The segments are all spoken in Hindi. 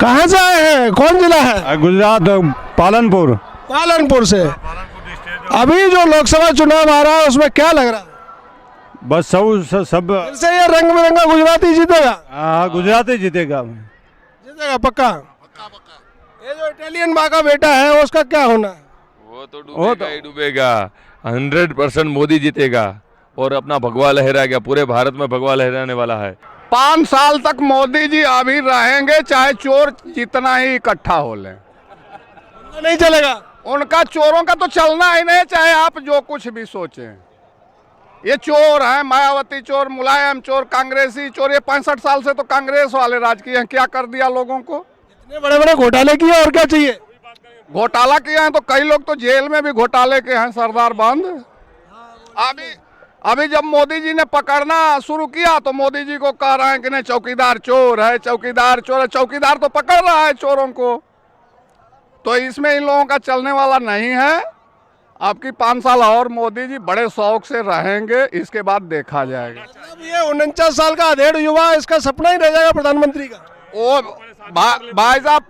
कहाँ से आए हैं, कौन जिला है? गुजरात, पालनपुर। पालनपुर से। अभी जो लोकसभा चुनाव आ रहा है उसमें क्या लग रहा है? बस सब फिर से ये रंग बिरंगा गुजराती जीतेगा? हाँ, गुजरात ही जीतेगा। जीतेगा पक्का? ये जो इटालियन माँ का बेटा है उसका क्या होना है? वो तो डूबेगा ही डूबेगा। 100% मोदी जीतेगा और अपना भगवा लहराएगा, पूरे भारत में भगवा लहराने वाला है। 5 साल तक मोदी जी अभी रहेंगे, चाहे चोर जितना ही इकट्ठा हो लें, नहीं चलेगा। उनका चोरों का तो चलना ही नहीं, चाहे आप जो कुछ भी सोचें। ये चोर हैं, मायावती चोर, मुलायम चोर, कांग्रेसी चोर। ये 65 साल से तो कांग्रेस वाले राज किए हैं, क्या कर दिया लोगों को? इतने बड़े बड़े घोटाले किए, और क्या चाहिए? घोटाला किए हैं तो कई लोग तो जेल में भी घोटाले के हैं, सरदार बंद। अभी जब मोदी जी ने पकड़ना शुरू किया तो मोदी जी को कह रहे हैं कि नहीं चौकीदार चोर है, चौकीदार चोर है। चौकीदार तो पकड़ रहा है चोरों को, तो इसमें इन लोगों का चलने वाला नहीं है। आपकी 5 साल और मोदी जी बड़े शौक से रहेंगे, इसके बाद देखा जाएगा। मतलब ये 49 साल का अधेड़ युवा, इसका सपना ही रह जाएगा प्रधानमंत्री का। ओ भाई साहब,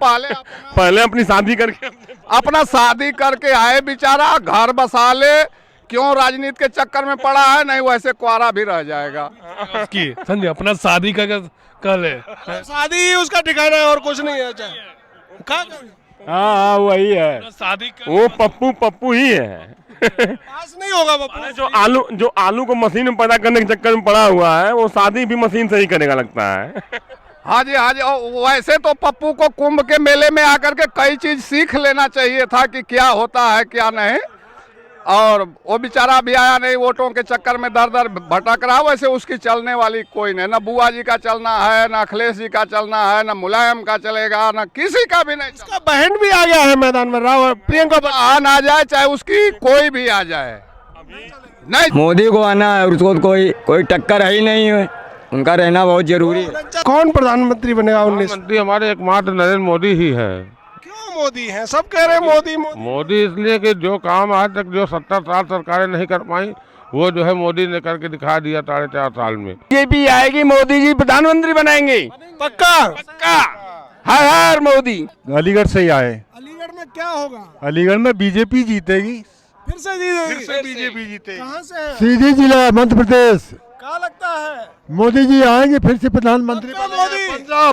पहले अपनी शादी करके अपना शादी करके आए, बेचारा घर बसा ले। क्यों राजनीति के चक्कर में पड़ा है? नहीं वैसे कुआरा भी रह जाएगा। समझे, अपना शादी का कल है, शादी ही उसका ठिकाना है और कुछ नहीं है। हाँ, वही है, शादी वो पप्पू ही है। पास नहीं होगा बापू। जो आलू को मशीन में पैदा करने के चक्कर में पड़ा हुआ है, वो शादी भी मशीन से ही करेगा लगता है। हाँ जी। वैसे तो पप्पू को कुंभ के मेले में आकर के कई चीज सीख लेना चाहिए था कि क्या होता है क्या नहीं, और वो बेचारा भी आया नहीं, वोटों के चक्कर में दर दर भटक रहा। वैसे उसकी चलने वाली कोई नहीं, ना बुआ जी का चलना है, ना अखिलेश जी का चलना है, ना मुलायम का चलेगा, ना किसी का भी नहीं। उसका बहन भी आ गया है मैदान में, राहुल प्रियंका बहन आ जाए, चाहे उसकी कोई भी आ जाए, नहीं मोदी को आना है, उसको कोई टक्कर है ही नहीं है, उनका रहना बहुत जरूरी है। कौन प्रधानमंत्री बनेगा 19? प्रधानमंत्री हमारे एकमात्र नरेंद्र मोदी ही है। क्यों मोदी है? सब कह रहे हैं मोदी। इसलिए कि जो काम आज तक जो 70 साल सरकारें नहीं कर पाई, वो जो है मोदी ने करके दिखा दिया 4.5 साल में। बीजेपी आएगी, मोदी जी प्रधानमंत्री बनाएंगे, पक्का? हर हर मोदी। अलीगढ़ से ही आए। अलीगढ़ में क्या होगा? अलीगढ़ में बीजेपी जीतेगी। फिर से जीतेगी? फिर से बीजेपी जीतेगी। कहाँ से है? सीधी जिला मध्य प्रदेश। क्या लगता है? मोदी जी आएंगे फिर से प्रधानमंत्री। मोदी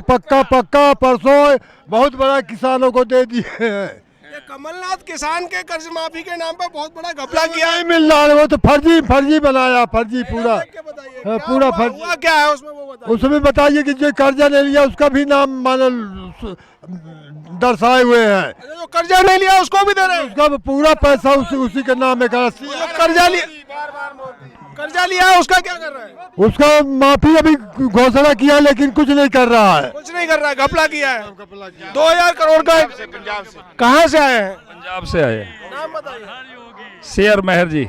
पक्का परसों बहुत बड़ा किसानों को दे दिए हैं। ये कमलनाथ किसान के कर्ज माफी के नाम पर बहुत बड़ा घपला किया है। नहीं मिल रहा है, वो तो फर्जी बनाया, फर्जी पूरा पूरा फर्जी। हुआ क्या है उसमें, वो बताइए। उसमें बताइए कि जो कर्जा ले लिया उसका भी नाम मानल दर्शाए हुए हैं। जो कर्जा नहीं लिया उसको भी दे रहे हैं? उसका पूरा पैसा उसी के नाम में कर्जा लिया है उसका क्या कर रहा है? उसका माफी अभी घोषणा किया लेकिन कुछ नहीं कर रहा है। कुछ नहीं कर रहा है, घपला किया है। 2000 करोड़ का। पंजाब से। कहाँ से आए हैं? पंजाब से आए। नाम बताइए। शेर मेहर जी।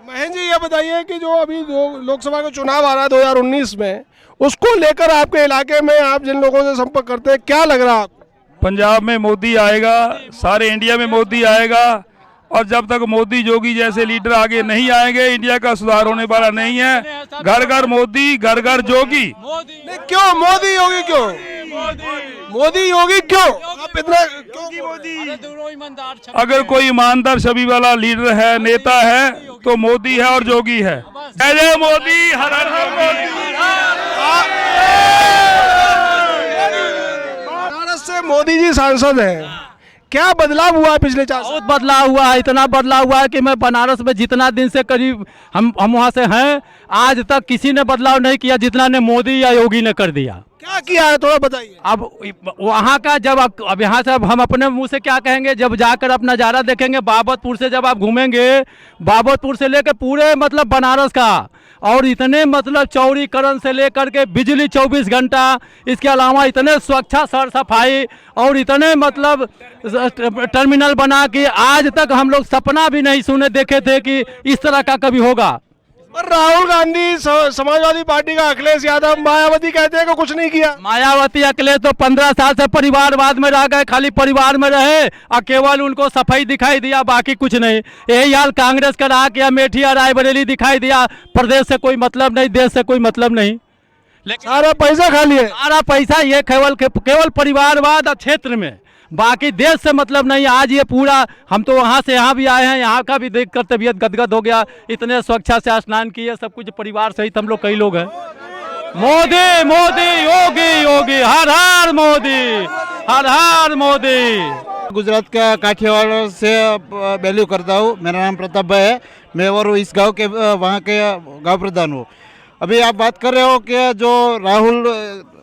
महन जी, ये बताइए कि जो अभी लोकसभा का चुनाव आ रहा है 2019 में, उसको लेकर आपके इलाके में आप जिन लोगों से संपर्क करते हैं, क्या लग रहा है? पंजाब में मोदी आएगा, सारे इंडिया में मोदी आएगा, और जब तक मोदी जोगी जैसे लीडर आगे नहीं आएंगे, इंडिया का सुधार होने वाला नहीं है। घर घर मोदी, घर घर जोगी। नहीं, क्यों मोदी योगी? क्यों मोदी योगी? क्यों आप इतना क्यों मोदी? अगर कोई ईमानदार छवि वाला लीडर है, नेता है, तो मोदी है और जोगी है। जय जय मोदी, हर हर मोदी। बनारस से मोदी जी सांसद हैं, क्या बदलाव हुआ है पिछले 4 साल? बहुत बदलाव हुआ है, इतना बदलाव हुआ है कि मैं बनारस में जितना दिन से करीब हम वहाँ से हैं, आज तक किसी ने बदलाव नहीं किया जितना ने मोदी या योगी ने कर दिया। क्या किया है थोड़ा बताइए। अब वहाँ का जब अब यहाँ से अब हम अपने मुंह से क्या कहेंगे, जब जाकर अब नज़ारा देखेंगे बाबतपुर से, जब आप घूमेंगे बाबतपुर से लेकर पूरे मतलब बनारस का, और इतने मतलब चौड़ीकरण से लेकर के बिजली 24 घंटा, इसके अलावा इतने स्वच्छता सर सफाई, और इतने मतलब टर्मिनल बना कि आज तक हम लोग सपना भी नहीं सुने देखे थे कि इस तरह का कभी होगा। पर राहुल गांधी, समाजवादी पार्टी का अखिलेश यादव, मायावती कहते हैं कि कुछ नहीं किया। मायावती अखिलेश तो 15 साल से परिवारवाद में रह गए, खाली परिवार में रहे और केवल उनको सफाई दिखाई दिया, बाकी कुछ नहीं। यही हाल कांग्रेस का रहा कि अमेठी और रायबरेली दिखाई दिया, प्रदेश से कोई मतलब नहीं, देश से कोई मतलब नहीं। लेकिन सारा पैसा खा लिए। सारा पैसा ये केवल परिवारवाद और क्षेत्र में, बाकी देश से मतलब नहीं। आज ये पूरा, हम तो वहाँ से यहाँ भी आए हैं, यहाँ का भी देख कर तबीयत गदगद हो गया। इतने स्वच्छता से स्नान किए, सब कुछ परिवार सहित हम लोग कई लोग हैं। मोदी मोदी योगी योगी, हर हर मोदी, हर हर मोदी। गुजरात का काठियावाड़ से वैल्यू करता हूँ। मेरा नाम प्रताप भाई है, मैं और इस गांव के वहाँ के गांव प्रधान हूँ। अभी आप बात कर रहे हो कि जो राहुल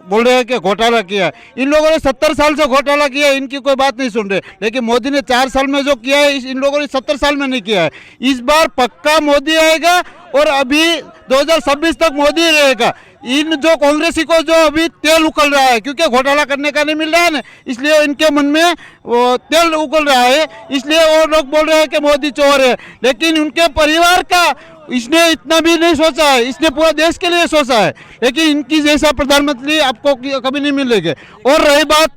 बोल रहे हैं कि घोटाला किया, इन लोगों ने 70 साल से घोटाला किया, इनकी कोई बात नहीं सुन रहे। लेकिन मोदी ने 4 साल में जो किया है, इन लोगों ने 70 साल में नहीं किया है। इस बार पक्का मोदी आएगा और अभी 2026 तक मोदी रहेगा। इन जो कांग्रेसी को जो अभी तेल उकल रहा है, क्योंकि घोटाला करने का नहीं मिल रहा है ना, इसलिए इनके मन में वो तेल उकल रहा है, इसलिए वो लोग बोल रहे हैं कि मोदी चोर है। लेकिन उनके परिवार का इसने इतना भी नहीं सोचा है, इसने पूरा देश के लिए सोचा है। लेकिन इनकी जैसा प्रधानमंत्री आपको कभी नहीं मिलेंगे। और रही बात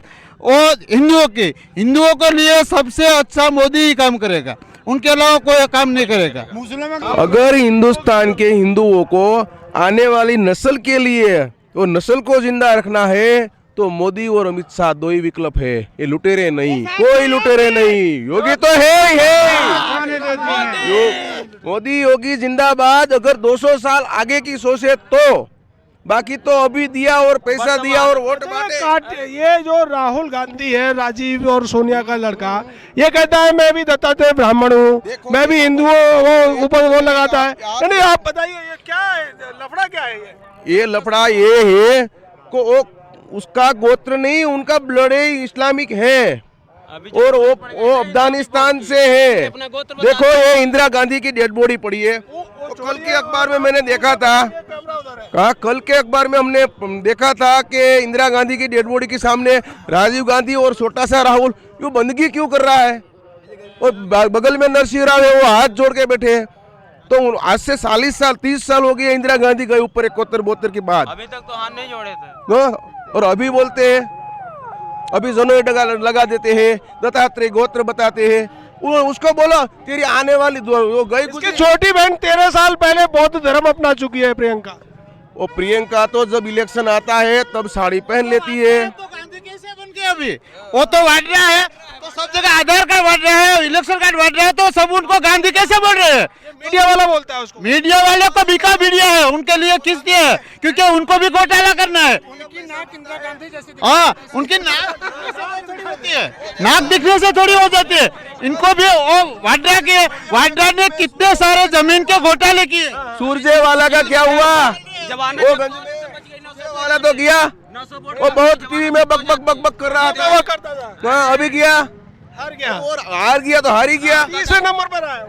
और हिंदुओं की, हिंदुओं के लिए सबसे अच्छा मोदी ही काम करेगा, उनके अलावा कोई काम नहीं करेगा। अगर हिंदुस्तान के हिंदुओं को आने वाली नस्ल के लिए वो नस्ल को जिंदा रखना है तो मोदी और अमित शाह दो ही विकल्प है। ये लुटेरे नहीं, कोई लुटेरे नहीं। योगी तो है ही है। मोदी योगी जिंदाबाद। अगर 200 साल आगे की सोचे तो, बाकी तो अभी दिया और पैसा दिया और वोट बांटे। ये जो राहुल गांधी है, राजीव और सोनिया का लड़का, ये कहता है मैं भी दत्तात्रेय ब्राह्मण हूँ, मैं भी हिंदू हूँ, वो ऊपर वो लगाता है। नहीं, आप बताइए ये क्या है, लफड़ा क्या है? ये लफड़ा ये है को उसका गोत्र नहीं, उनका ब्लड इस्लामिक है और वो अफगानिस्तान से है। देखो ये इंदिरा गांधी की डेड बॉडी पड़ी है। कल के अखबार में मैंने देखा था, कल के अखबार में हमने देखा था कि इंदिरा गांधी की डेड बॉडी के सामने राजीव गांधी और छोटा सा राहुल यूं बंदगी क्यों कर रहा है, और बगल में नरसिंह राव है, वो हाथ जोड़ के बैठे हैं। तो आज से 40 साल 30 साल हो गए इंदिरा गांधी गए ऊपर 71-72 के बाद, अभी तक तो हाथ नहीं जोड़े थे। और अभी बोलते हैं, अभी जनोई लगा देते हैं, दत्तात्रेय गोत्र बताते हैं। उसको बोलो तेरी आने वाली वो गई, छोटी बहन 13 साल पहले बौद्ध धर्म अपना चुकी है प्रियंका। वो प्रियंका तो जब इलेक्शन आता है तब साड़ी पहन लेती है। तो गांधी कैसे बन गए अभी? वो तो बांट रहा है, तो सब जगह आधार कार्ड बांट रहा है, इलेक्शन कार्ड बांट रहा है, तो सब उनको गांधी कैसे बोल रहे हैं? मीडिया वाला बोलता है उसको। मीडिया वाले को बिका मीडिया है, उनके लिए किस दिया है, क्योंकि उनको भी घोटाला करना है। हाँ, उनकी नाक थोड़ी होती है, नाक दिखने से थोड़ी हो जाती है। इनको भी वाड्रा ने कितने सारे जमीन के घोटाले किए। सुरजेवाला का क्या हुआ? वो वाला तो गया, वो बहुत टीवी में बक बक बक बक कर रहा था, वो करता था। हाँ, अभी गया, हार गया, और हार गया तो हार ही गया, तीसरे नंबर पर आया।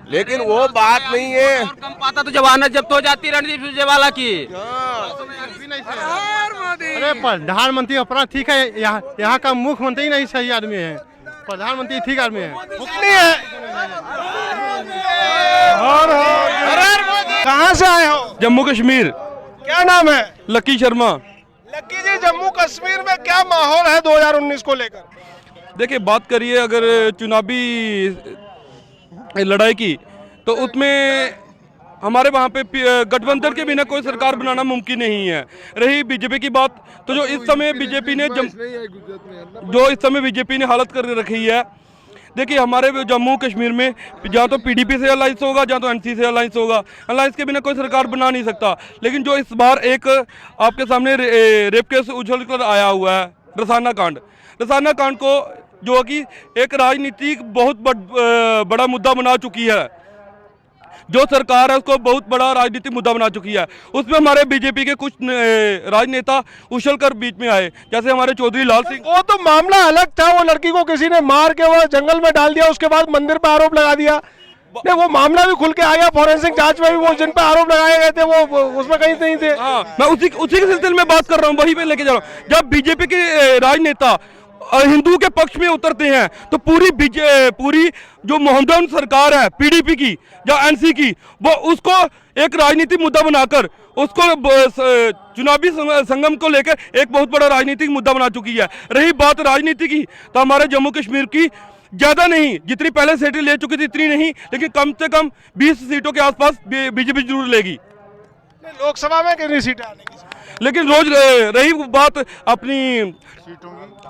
लेकिन वो बात नहीं है, कम पाता तो जवानत जब्त हो जाती रणदीप सुरजेवाला की। अरे प्रधानमंत्री अपना ठीक है, यहाँ का मुख्यमंत्री नहीं सही आदमी है, प्रधानमंत्री ठीक आदमी है। कहाँ से आए हो? जम्मू कश्मीर। क्या नाम है? लकी शर्मा। लक्की जी, जम्मू कश्मीर में क्या माहौल है 2019 को लेकर? देखिए, बात करिए अगर चुनावी लड़ाई की, तो उसमें हमारे वहाँ पे गठबंधन के बिना कोई सरकार बनाना मुमकिन नहीं है। रही बीजेपी की बात, तो जो इस समय बीजेपी ने हालत कर रखी है, देखिए हमारे जम्मू कश्मीर में जहाँ तो पीडीपी से अलायंस होगा, जहाँ तो एनसी से अलायंस होगा। अलायंस के बिना कोई सरकार बना नहीं सकता। लेकिन जो इस बार एक आपके सामने रेप केस उछल कर आया हुआ है, रसाना कांड को, जो कि एक राजनीतिक बहुत बड़ा मुद्दा बना चुकी है, जो सरकार है उसको बहुत बड़ा राजनीतिक मुद्दा बना चुकी है। उसमें हमारे बीजेपी के कुछ राजनेता उछल कर बीच में आए, जैसे हमारे चौधरी लाल सिंह। वो तो मामला अलग था, वो लड़की को किसी ने मार के वो जंगल में डाल दिया, उसके बाद मंदिर पर आरोप लगा दिया। नहीं, वो मामला भी खुल के आ गया, फॉरेंसिक जांच में भी वो जिन पर आरोप लगाए गए थे वो उसमें कहीं नहीं थे। हाँ, मैं उसी के सिलसिले में बात कर रहा हूँ, वही पे लेके जा रहा हूँ। जब बीजेपी के राजनेता हिंदू के पक्ष में उतरते हैं, तो पूरी जो मोहम्मदन सरकार है पीडीपी की या एनसी की, वो उसको एक राजनीतिक मुद्दा बनाकर उसको चुनावी संगम को लेकर एक बहुत बड़ा राजनीतिक मुद्दा बना चुकी है। रही बात राजनीति की, तो हमारे जम्मू कश्मीर की ज़्यादा नहीं, जितनी पहले सीटें ले चुकी थी इतनी नहीं, लेकिन कम से कम 20 सीटों के आसपास बीजेपी जरूर लेगी। लोकसभा में कितनी सीटें आने की? लेकिन रोज रही बात अपनी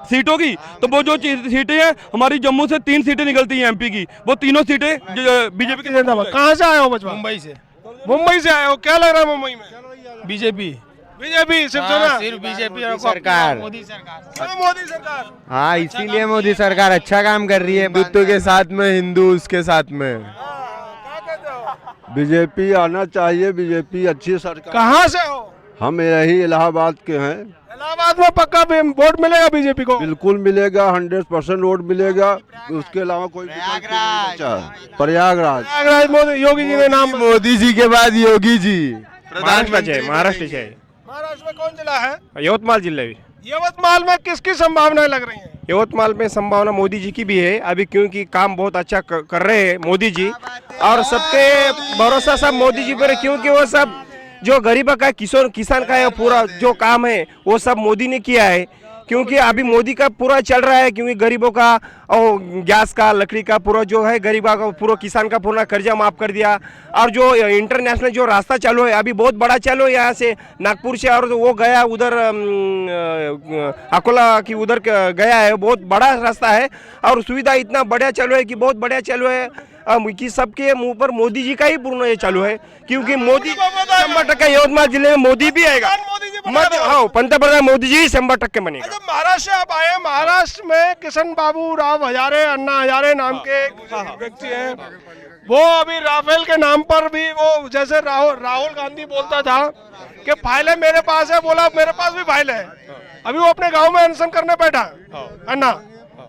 सीटों की, तो वो जो सीटें हैं हमारी जम्मू से 3 सीटें निकलती हैं एमपी की, वो तीनों सीटें बीजेपी की। कहाँ से आए हो बचपन? मुंबई से आए हो। क्या लग रहा है मुंबई में? बीजेपी शिवसेना, सिर्फ बीजेपी सरकार, मोदी सरकार। हाँ, इसीलिए मोदी सरकार अच्छा काम कर रही है। हिंदुत्व के साथ में हिंदू उसके साथ में क्या कहते हो? बीजेपी आना चाहिए, बीजेपी अच्छी सरकार। कहाँ से हो? हम यही इलाहाबाद के हैं। इलाहाबाद में पक्का वोट मिलेगा बीजेपी को? बिल्कुल मिलेगा, 100% वोट मिलेगा। उसके अलावा कोई प्रयागराज मोदी योगी जी ने नाम। मोदी जी के बाद योगी जी महाराष्ट्र में कौन जिला है? यवतमाल जिले में। यवतमाल में किसकी संभावनाएं लग रही हैं? यवतमाल में संभावना मोदी जी की भी है अभी, क्योंकि काम बहुत अच्छा कर रहे हैं मोदी जी, और सबके भरोसा सब मोदी जी पर, क्योंकि वो सब जो गरीब का किसान का है पूरा जो काम है वो सब मोदी ने किया है। क्योंकि अभी मोदी का पूरा चल रहा है, क्योंकि गरीबों का और गैस का, लकड़ी का पूरा जो है गरीबों का पूरा किसान का पूरा कर्जा माफ कर दिया। और जो इंटरनेशनल जो रास्ता चालू है अभी बहुत बड़ा चालू है यहाँ से नागपुर से, और वो गया उधर अकोला की उधर गया है, बहुत बड़ा रास्ता है और सुविधा इतना बढ़िया चालू है कि बहुत बढ़िया चालू है कि सबके मुंह पर मोदी जी का ही पूर्ण ये चालू है। क्योंकि मोदी 100% यवतमाल जिले में मोदी भी आएगा, हाँ पंतप्रधान मोदी जी 100% बनेगा। अच्छा, महाराष्ट्र आप आए, महाराष्ट्र में किशन बाबू राव हजारे, अन्ना हजारे नाम के व्यक्ति हैं, वो अभी राफेल के नाम पर भी वो जैसे राहुल गांधी बोलता था कि फाइलें मेरे पास है, बोला मेरे पास भी फाइल है, अभी वो अपने गांव में अनशन करने बैठा अन्ना।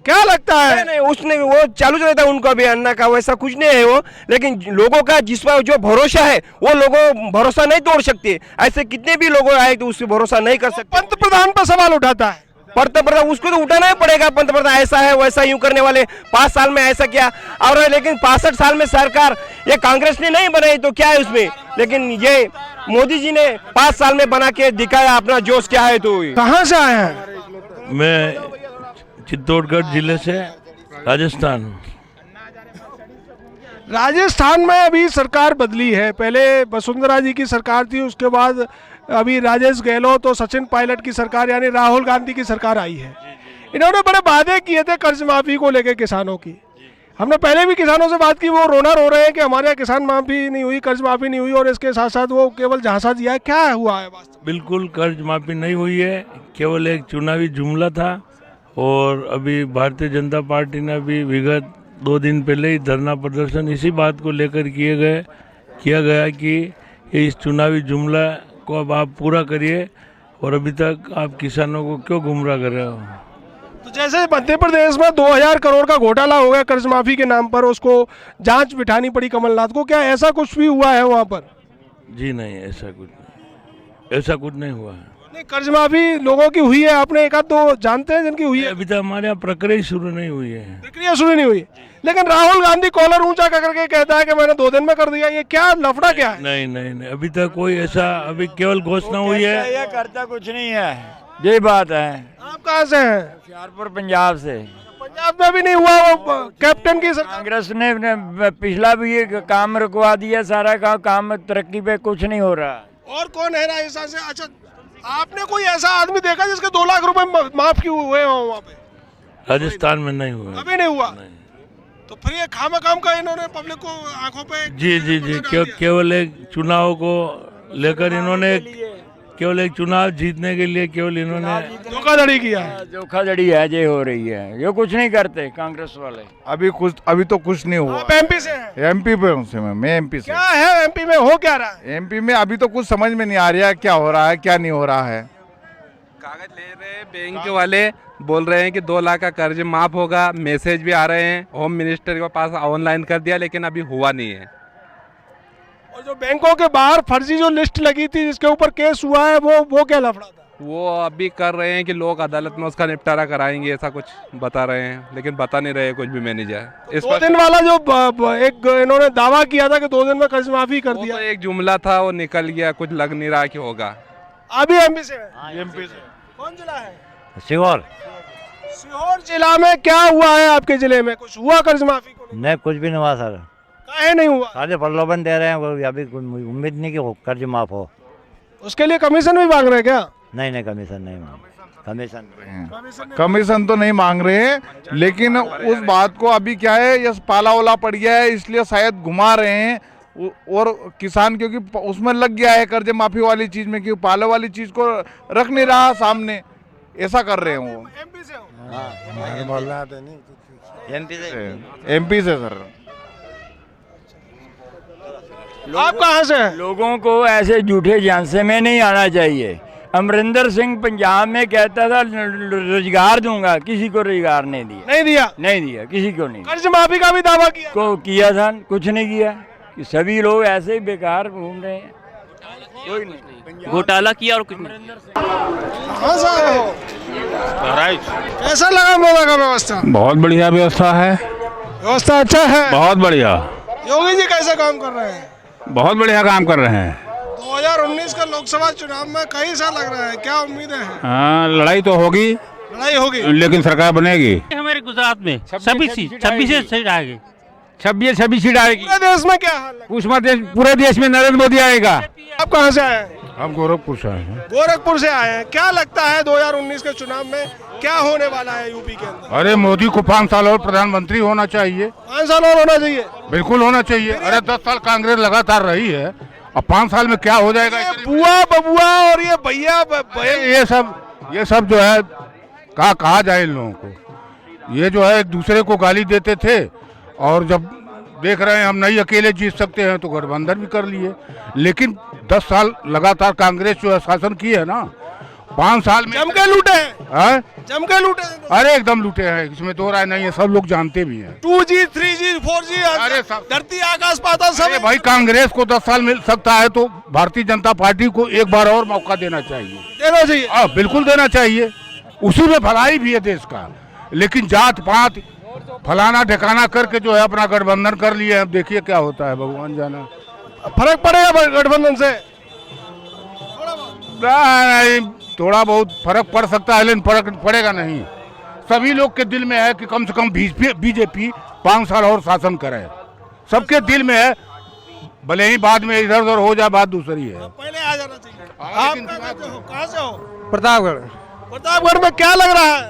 क्या लगता है? नहीं, उसने वो चालू रहता है उनका भी, अन्ना का वैसा कुछ नहीं है वो, लेकिन लोगों का जिस पर जो भरोसा है वो लोगों भरोसा नहीं तोड़ सकते। ऐसे कितने भी लोग आए तो उससे भरोसा नहीं कर सकते। पंतप्रधान पर सवाल उठाता है, पंतप्रधान उसको तो उठाना ही पड़ेगा। पंतप्रधान ऐसा है वैसा यूं करने वाले, 5 साल में ऐसा किया, और लेकिन 65 साल में सरकार ये कांग्रेस ने नहीं बनाई तो क्या है उसमें, लेकिन ये मोदी जी ने 5 साल में बना के दिखाया अपना जोश क्या है। तो कहाँ से आए हैं? मैं चित्तौड़गढ़ जिले से, राजस्थान। राजस्थान में अभी सरकार बदली है, पहले वसुंधरा जी की सरकार थी, उसके बाद अभी राजेश गहलोत और सचिन पायलट की सरकार यानी राहुल गांधी की सरकार आई है। इन्होंने बड़े वादे किए थे कर्ज माफी को लेकर किसानों की। हमने पहले भी किसानों से बात की, वो रोना रो रहे हैं कि हमारे यहाँ किसान माफी नहीं हुई, कर्ज माफी नहीं हुई, और इसके साथ साथ वो केवल झांसा दिया है। क्या हुआ है वास्तव? बिल्कुल कर्ज माफी नहीं हुई है, केवल एक चुनावी जुमला था। और अभी भारतीय जनता पार्टी ने अभी विगत 2 दिन पहले ही धरना प्रदर्शन इसी बात को लेकर किया गया कि इस चुनावी जुमला को अब आप पूरा करिए, और अभी तक आप किसानों को क्यों गुमराह कर रहे हो। तो जैसे मध्य प्रदेश में 2000 करोड़ का घोटाला हो गया कर्ज माफी के नाम पर, उसको जांच बिठानी पड़ी कमलनाथ को, क्या ऐसा कुछ भी हुआ है वहाँ पर? जी नहीं, ऐसा कुछ नहीं हुआ है। नहीं, कर्ज माफी लोगों की हुई है, आपने एक आध तो जानते हैं जिनकी हुई है? अभी तक हमारे यहाँ प्रक्रिया शुरू नहीं हुई है। प्रक्रिया शुरू नहीं हुई, लेकिन राहुल गांधी कॉलर ऊंचा करके कहता है कि मैंने 2 दिन में कर दिया। ये क्या लफड़ा क्या है? नहीं, अभी तक कोई ऐसा, अभी केवल घोषणा हुई है। ये करता कुछ नहीं है, यही बात है। आप कहाँ से हैं? होशियारपुर पंजाब से। पंजाब में भी नहीं हुआ, वो कैप्टन की सरकार। कांग्रेस ने पिछला भी ये काम रुकवा दिया, सारा का काम तरक्की पे कुछ नहीं हो रहा। और कौन है राजस्थान से? अच्छा, आपने कोई ऐसा आदमी देखा जिसके 2 लाख रुपए माफ क्यों हुए हो वहाँ पे? राजस्थान में नहीं हुआ, अभी नहीं हुआ। तो फिर ये खामा काम का इन्होंने पब्लिक को आंखों पे जी केवल एक चुनाव को लेकर इन्होंने, केवल एक चुनाव जीतने के लिए केवल इन्होंने धोखाधड़ी किया है। धोखाधड़ी है ये हो रही है, ये कुछ नहीं करते कांग्रेस वाले। अभी तो कुछ नहीं हुआ। आप एमपी से हैं? एमपी पे से मैं एमपी से। क्या है एमपी में, हो क्या रहा है? एमपी में अभी तो कुछ समझ में नहीं आ रहा है, क्या हो रहा है क्या नहीं हो रहा है। कागज ले रहे हैं, बैंक वाले बोल रहे हैं कि 2 लाख का कर्ज माफ होगा, मैसेज भी आ रहे हैं, होम मिनिस्टर के पास ऑनलाइन कर दिया, लेकिन अभी हुआ नहीं है। और जो बैंकों के बाहर फर्जी जो लिस्ट लगी थी जिसके ऊपर केस हुआ है, वो क्या लफड़ा था? वो अभी कर रहे हैं कि लोग अदालत में उसका निपटारा कराएंगे, ऐसा कुछ बता रहे हैं, लेकिन बता नहीं रहे कुछ भी मैनेजर। इस 2 दिन वाला जो एक इन्होंने दावा किया था कि 2 दिन में कर्ज माफी कर दिया, तो एक जुमला था, वो निकल गया, कुछ लग नहीं रहा कि होगा। अभी एमपी से है? एमपी से। कौन जिला है? सीहोर। सीहोर जिला में क्या हुआ है आपके जिले में? कुछ हुआ कर्ज माफी को? नहीं, कुछ भी नहीं हुआ सर। काहे नहीं हुआ? सारे प्रलोभन दे रहे हैं, अभी कोई उम्मीद नहीं कि कर्ज माफ हो। उसके लिए कमीशन भी मांग रहे हैं क्या? नहीं नहीं, कमीशन नहीं मांग, कमीशन कमीशन तो नहीं मांग रहे हैं, लेकिन उस बात को अभी क्या है, ये पाला ओला पड़ गया है इसलिए शायद घुमा रहे हैं। और किसान क्योंकि उसमें लग गया है कर्ज माफी वाली चीज में, क्योंकि पाले वाली चीज को रख नहीं रहा सामने, ऐसा कर रहे हैं वो। एमपी से हो? एमपी से सर। आप कहाँ से हैं? लोगों को ऐसे झूठे झांसे में नहीं आना चाहिए। अमरिंदर सिंह पंजाब में कहता था रोजगार दूंगा, किसी को रोजगार नहीं दिया। नहीं दिया? नहीं दिया, किसी को नहीं। कर्ज माफी का भी दावा किया? को किया था, कुछ नहीं किया। कि सभी लोग ऐसे ही बेकार घूम रहे हैं, कोई नहीं। घोटाला किया और कुछ नहीं। कहाँ से आए हो? कैसा लगा मोदी का व्यवस्था? बहुत बढ़िया व्यवस्था है, व्यवस्था अच्छा है, बहुत बढ़िया। योगी जी कैसा काम कर रहे हैं? बहुत बढ़िया काम कर रहे हैं। 2019 का लोकसभा चुनाव में कई सा लग रहा है, क्या उम्मीदें हैं? हाँ, लड़ाई तो होगी, लड़ाई होगी, लेकिन सरकार बनेगी। हमारे गुजरात में 26 सीट आएगी। 26 सीट आएगी। पूरे देश में क्या हाल है? पूरे देश में नरेंद्र मोदी आएगा। आप कहाँ से आए हैं? हम गोरखपुर से आए हैं। गोरखपुर से आए हैं। क्या लगता है 2019 के चुनाव में क्या होने वाला है यूपी के अंदर? अरे मोदी को 5 साल और प्रधानमंत्री होना चाहिए। 5 साल और होना चाहिए? बिल्कुल होना चाहिए। अरे 10 साल कांग्रेस लगातार रही है, अब 5 साल में क्या हो जाएगा? बुआ बबुआ और ये भैया ये सब जो है कहा जाए इन लोगों को। ये जो है एक दूसरे को गाली देते थे, और जब देख रहे हैं हम नहीं अकेले जीत सकते हैं तो गठबंधन भी कर लिए। लेकिन 10 साल लगातार कांग्रेस जो है शासन की है ना, 5 साल में जम के लूटे हैं। जम के लूटे हैं। अरे एकदम लूटे हैं, इसमें दो राय नहीं है, सब लोग जानते भी हैं। 2G 3G 4G, अरे धरती आकाश पाताल सब। भाई कांग्रेस को 10 साल मिल सकता है तो भारतीय जनता पार्टी को एक बार और मौका देना चाहिए। बिल्कुल देना चाहिए, उसी में भलाई भी है देश का। लेकिन जात पात फलाना ठिकाना करके जो है अपना गठबंधन कर लिए। अब देखिए क्या होता है, भगवान जाना। फर्क पड़ेगा गठबंधन से? नहीं, थोड़ा बहुत फर्क पड़ सकता है, लेकिन फर्क पड़ेगा नहीं। सभी लोग के दिल में है कि कम से कम बीजेपी 5 साल और शासन करे, सबके दिल में है। भले ही बाद में इधर उधर हो जाए, बात दूसरी है। पहले आ जाना चाहिए। आप कहाँ से हो? प्रतापगढ़। प्रतापगढ़ में क्या लग रहा है?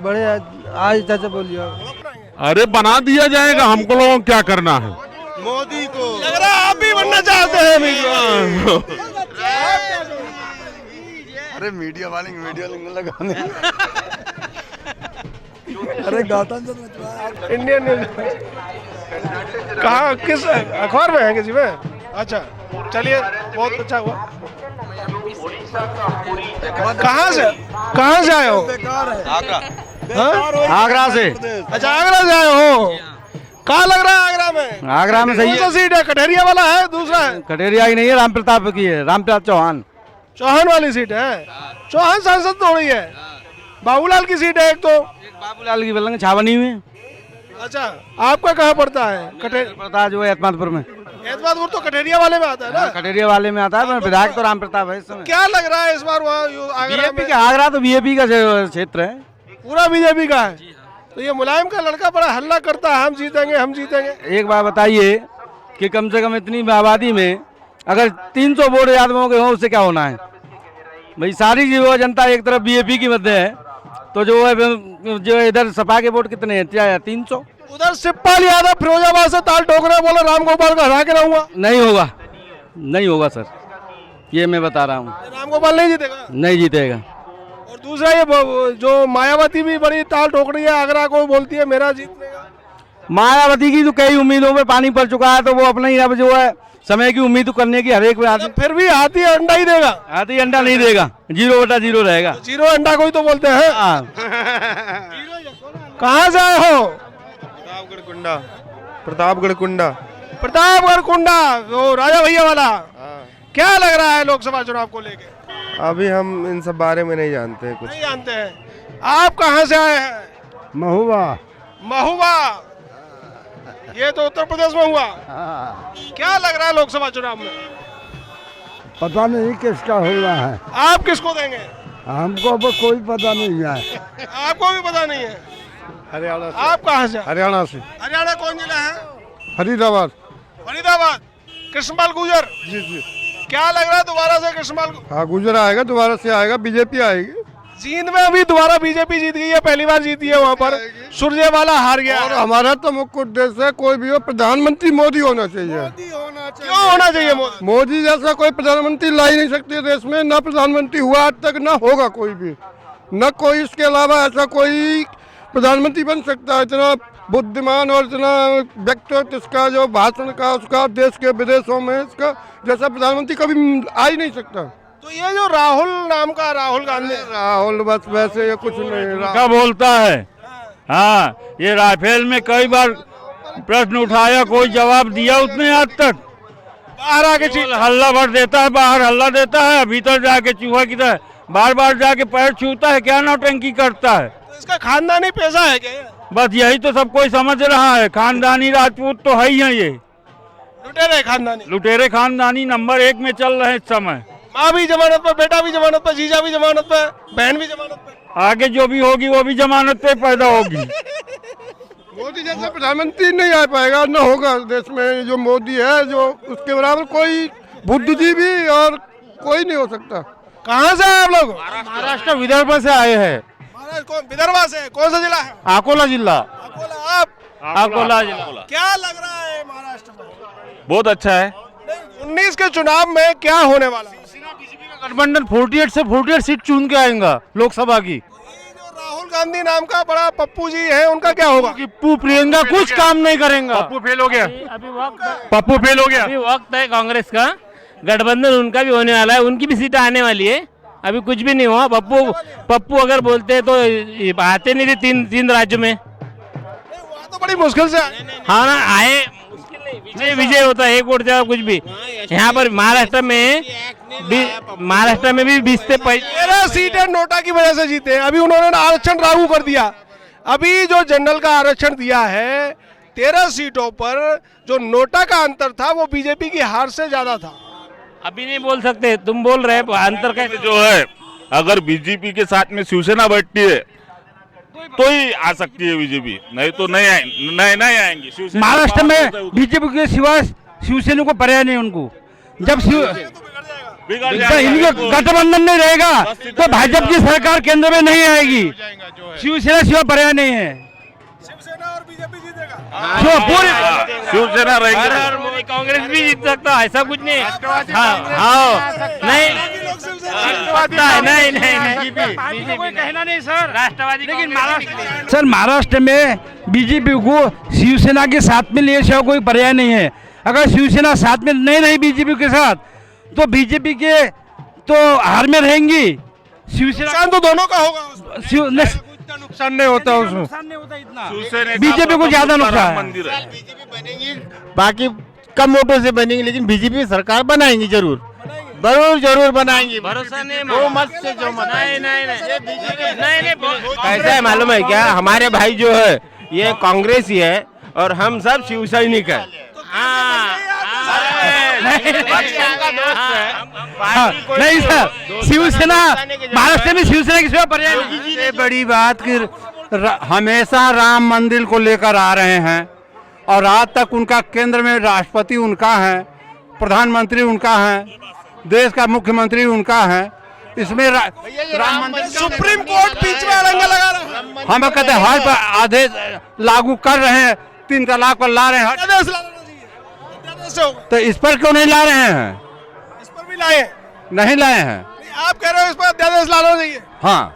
बढ़िया, आज चाचा बोलिए। अरे बना दिया जाएगा, हमको लोगों को क्या करना है? मोदी को लग रहा है आप भी बनना चाहते हैं। अरे मीडिया वाले लगाने। अरे गौतम इंडियन न्यूज कहाँ, किस अखबार में है? किसी में? अच्छा, चलिए, बहुत अच्छा हुआ। कहाँ से आए हो? आगरा से। अच्छा, आगरा से आए हो। कहाँ लग रहा है आगरा में? आगरा में सही है। सीट है कटहरिया वाला है, दूसरा है? कटेरिया ही नहीं है, राम प्रताप की है, राम प्रताप चौहान वाली सीट है। चौहान सांसद थोड़ी है, बाबूलाल की सीट है एक तो। बाबूलाल की बोलेंगे छावनी में। अच्छा, आपका कहाँ पड़ता है? पड़ता जो है एतमादपुर में। एतमादपुर तो कटहरिया वाले में आता है ना? कटेरिया वाले में आता है, विधायक तो राम प्रताप है इस समय। क्या लग रहा है इस बार वहाँ आगरा में? आगरा तो बीजेपी का क्षेत्र है, पूरा बीजेपी का है। तो ये मुलायम का लड़का बड़ा हल्ला करता है, हम जीतेंगे हम जीतेंगे। एक बात बताइए कि कम से कम इतनी आबादी में अगर 300 वोट यादवों के हों, उससे क्या होना है भाई? सारी जो जनता एक तरफ बीजेपी की मध्य है, तो जो इधर सपा के वोट कितने हैं? 300। उधर शिवपाल यादव फिरोजाबाद से ताल ठोक रहे, बोले राम गोपाल को हरा के रहूंगा। नहीं होगा सर, ये मैं बता रहा हूँ। राम गोपाल नहीं जीतेगा? नहीं जीतेगा। और दूसरा ये जो मायावती भी बड़ी ताल ठोक रही है, आगरा को बोलती है मेरा जीतने का। मायावती की तो कई उम्मीदों पे पानी पड़ चुका है, तो वो अपना ही अब जो है समय की उम्मीद करने की हर एक आदमी। फिर भी हाथी अंडा ही देगा? हाथी अंडा नहीं देगा, 0/0 रहेगा। 0 अंडा को ही तो बोलते हैं। कहाँ से आए हो? प्रतापगढ़ कुंडा, वो राजा भैया वाला। क्या लग रहा है लोकसभा चुनाव को लेके? अभी हम इन सब बारे में नहीं जानते कुछ। नहीं जानते हैं। आप कहाँ से आए हैं? महुआ, ये तो उत्तर प्रदेश में हुआ। क्या लग रहा है लोकसभा चुनाव में? पता नहीं किसका हो रहा है। आप किसको देंगे? हमको अब कोई पता नहीं है। आपको भी पता नहीं है? हरियाणा से। आप कहाँ से? हरियाणा से। हरियाणा कौन जिला है? फरीदाबाद। कृष्णपाल गुर्जर जी जी। क्या लग रहा है दोबारा से कृष्णपाल? हाँ, गुजर आएगा, दोबारा से आएगा, बीजेपी आएगी। जींद में अभी दोबारा बीजेपी जीत गई है, पहली बार जीती है वहाँ पर, सुरजेवाला हार गया। और हमारा तो मुख्य उद्देश्य है, कोई भी हो प्रधानमंत्री मोदी होना चाहिए। क्यों होना चाहिए मोदी? मोदी जैसा कोई प्रधानमंत्री ला ही नहीं सकते देश में, ना प्रधानमंत्री हुआ आज तक, ना होगा कोई भी, न कोई इसके अलावा ऐसा कोई प्रधानमंत्री बन सकता है। इतना बुद्धिमान और इतना व्यक्तित्व इसका, जो भाषण का उसका, देश के विदेशों में इसका जैसा प्रधानमंत्री कभी आ ही नहीं सकता। तो ये जो राहुल नाम का, राहुल गांधी, राहुल बस वैसे ये कुछ नहीं क्या बोलता है। हाँ, ये राफेल में कई बार प्रश्न उठाया, कोई जवाब दिया उसने आज तक? बाहर आके हल्ला भर देता है, बाहर हल्ला देता है, भीतर जाके चूहा की तरह बार बार जाके पैर छूता है, क्या नौटंकी करता है। तो इसका खानदानी पैसा है क्या? बस यही तो सब कोई समझ रहा है, खानदानी राजपूत तो है ही है, ये लुटेरे खानदानी, लुटेरे खानदानी नंबर 1 में चल रहे हैं इस समय। माँ भी जमानत पर, बेटा भी जमानत पर, जीजा भी जमानत पर, बहन भी जमानत पर, आगे जो भी होगी वो भी जमानत पे पैदा होगी। मोदी जैसा प्रधानमंत्री नहीं आ पाएगा, न होगा देश में। जो मोदी है, जो उसके बराबर कोई बुद्धिजीवी और कोई नहीं हो सकता। कहाँ से आए आप लोग? महाराष्ट्र विदर्भ से आए हैं। विदर्भा से? कौन सा जिला है? अकोला जिला। अकोला। आप? अकोला जिला। क्या लग रहा है महाराष्ट्र में? बहुत अच्छा है। 19 के चुनाव में क्या होने वाला है? गठबंधन 48 से 48 सीट चुन के आएगा लोकसभा की। जो राहुल गांधी नाम का बड़ा पप्पू जी है, उनका क्या होगा? पप्पू प्रियंका कुछ काम नहीं करेंगे। पप्पू फेल हो गया, पप्पू फेल हो गया। अभी वक्त है कांग्रेस का, गठबंधन उनका भी होने वाला है, उनकी भी सीटें आने वाली है, अभी कुछ भी नहीं हुआ। पप्पू अगर बोलते हैं तो आते नहीं थे तीन राज्यों में। तो बड़ी मुश्किल से हाँ ना आए, विजय होता है, एक वोट से कुछ भी। यहाँ पर महाराष्ट्र में भी 20 से 13 सीटें नोटा की वजह से जीते हैं। अभी उन्होंने आरक्षण लागू कर दिया। अभी जो जनरल का आरक्षण दिया है 13 सीटों पर, जो नोटा का अंतर था वो बीजेपी की हार से ज्यादा था। अभी नहीं बोल सकते, तुम बोल रहे अंतर कैसे? जो है, अगर बीजेपी के साथ में शिवसेना बैठती है तो ही आ सकती है बीजेपी, नहीं तो नहीं आएंगी। महाराष्ट्र में बीजेपी के सिवा शिवसेना को पर्याय नहीं उनको। जब इनका गठबंधन नहीं रहेगा तो भाजपा की सरकार केंद्र में नहीं आएगी। शिवसेना सिवा पर्याय नहीं है। शिवसेना और बीजेपी जीतेगा। शिवसेना रहेगी, कांग्रेस भी जीत सकता है, ऐसा कुछ नहीं। नहीं कोई कहना नहीं सर, राष्ट्रवादी। लेकिन सर महाराष्ट्र में बीजेपी को शिवसेना के साथ में लिए सिवा कोई पर्याय नहीं है। अगर शिवसेना साथ में नहीं रही बीजेपी के साथ तो बीजेपी के तो हार में रहेंगी। शिवसेना तो दोनों का होगा, नुकसान नहीं होता उसमें, बीजेपी को ज्यादा नुकसान है। बीजेपी बनेगी, बाकी कम वोटों से बनेगी, लेकिन बीजेपी सरकार बनाएंगी जरूर बनाएंगी। भरोसा नहीं, वो मत से जो मत नहीं। कैसा है मालूम है क्या, हमारे भाई जो है ये कांग्रेस ही है और हम सब शिव सैनिक है। नहीं सर, शिवसेना महाराष्ट्र में शिवसेना की सेवा पर्याय नहीं। सबसे बड़ी बात कि हमेशा राम मंदिर को लेकर आ रहे हैं और आज तक उनका केंद्र में राष्ट्रपति उनका है, प्रधानमंत्री उनका है, देश का मुख्यमंत्री उनका है। इसमें राम मंदिर सुप्रीम कोर्ट बीच में अड़ंगा लगा रहा है। हम कहते हैं हर आदेश लागू कर रहे हैं, 3 तलाक पर ला रहे हैं, तो इस पर क्यों नहीं ला रहे हैं? इस पर भी लाए, नहीं लाए हैं। आप कह रहे हो इस पर अध्यादेश लाना चाहिए। हाँ,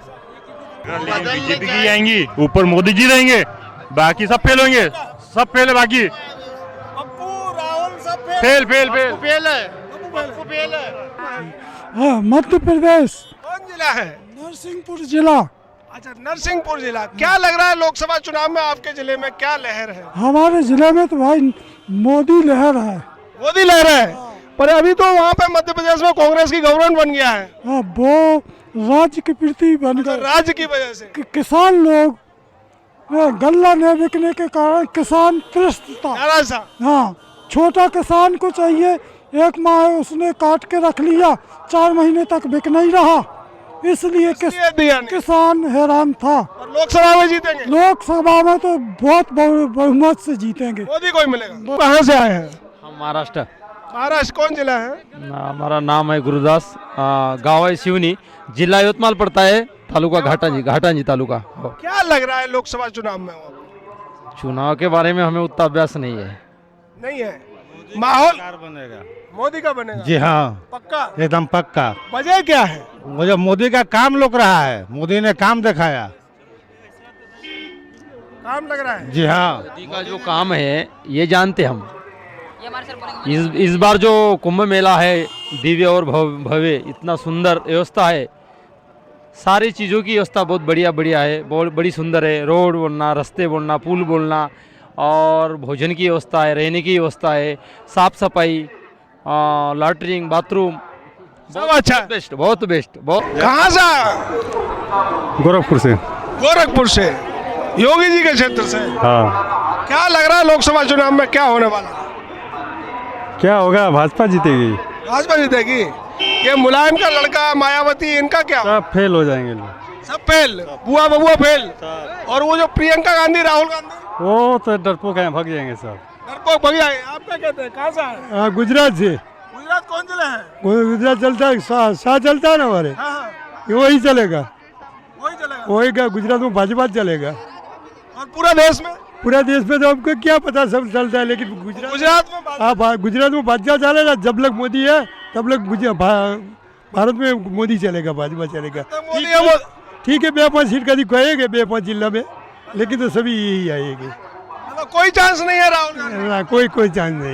बीजेपी की आएंगी, ऊपर मोदी जी रहेंगे, बाकी सब फेल होंगे, सब फेल है। बाकी पप्पू राहुल सब फेल हाँ, मध्य प्रदेश। कौन जिला है? नरसिंहपुर जिला। अच्छा, नरसिंहपुर जिला। क्या लग रहा है लोकसभा चुनाव में आपके जिले में क्या लहर है? हमारे जिले में तो भाई मोदी लहर है। मोदी लहर है, पर अभी तो वहाँ पे मध्य प्रदेश में कांग्रेस की गवर्नमेंट बन गया है। हाँ, वो राज्य की प्रति बन गए। राज्य की वजह से किसान लोग गल्ला न बिकने के कारण किसान त्रस्त था। हाँ, छोटा किसान को चाहिए, एक माह उसने काट के रख लिया, 4 महीने तक बिक नहीं रहा, इसलिए किसान हैरान था। और लोकसभा में जीतेंगे? लोकसभा में तो बहुत बहुमत से जीतेंगे। मोदी को ही मिलेगा। कहाँ से आए हैं? हम महाराष्ट्र। महाराष्ट्र कौन जिला है? हमारा नाम है गुरुदास, गांव है शिवनी, जिला यवतमाल पड़ता है, तालुका घाटांजी तालुका। क्या लग रहा है लोकसभा चुनाव में? चुनाव के बारे में हमें उतना अभ्यास नहीं है। नहीं है। माहौल बनेगा मोदी का बनेगा? जी हाँ, पक्का? एकदम पक्का। वजह क्या है? मुझे मोदी का काम लग रहा है, मोदी ने काम दिखाया। काम लग रहा है? जी हाँ, मोदी का जो काम है ये जानते हम। इस बार जो कुंभ मेला है दिव्य और भव्य, इतना सुंदर व्यवस्था है, सारी चीज़ों की व्यवस्था बहुत बढ़िया है, बहुत बड़ी सुंदर है। रोड बोलना, रास्ते बोलना, पुल बोलना, और भोजन की व्यवस्था है, रहने की व्यवस्था है, साफ सफाई, लैट्रिन, बाथरूम, सब अच्छा है? बेस्ट, बहुत बेस्ट। कहाँ से? गोरखपुर से। गोरखपुर से, योगी जी के क्षेत्र से। हाँ, क्या लग रहा है लोकसभा चुनाव में क्या होने वाला? क्या होगा? भाजपा जीतेगी। भाजपा जीतेगी? ये मुलायम का लड़का मायावती, इनका क्या? सब फेल हो जाएंगे लोग, सब फेल, बुआ बबुआ फेल। और वो जो प्रियंका गांधी, राहुल गांधी, वो तो डरपोक हैं, भाग जाएंगे सब। डरपोक भग जाएंगे। आप क्या कहते हैं, कहाँ से आए? गुजरात से। गुजरात कौन जिला है? गुजरात चलता है, शाह चलता है ना हमारे, हाँ हाँ, वही चलेगा, वही चलेगा। वही का गुजरात में भाजपा चलेगा। और पूरा देश में? पूरा देश में तो हमको क्या पता, सब चलता है, लेकिन गुजरात में हाँ, गुजरात में भाजपा चलेगा। जब लग मोदी है तब लग भारत में मोदी चलेगा, भाजपा चलेगा। मोदी है वो। ठीक है, 5 सीट कभी कहेंगे 5 जिला में, लेकिन तो सभी यही आएगी। कोई चांस नहीं है राहुल गांधी? कोई चांस नहीं।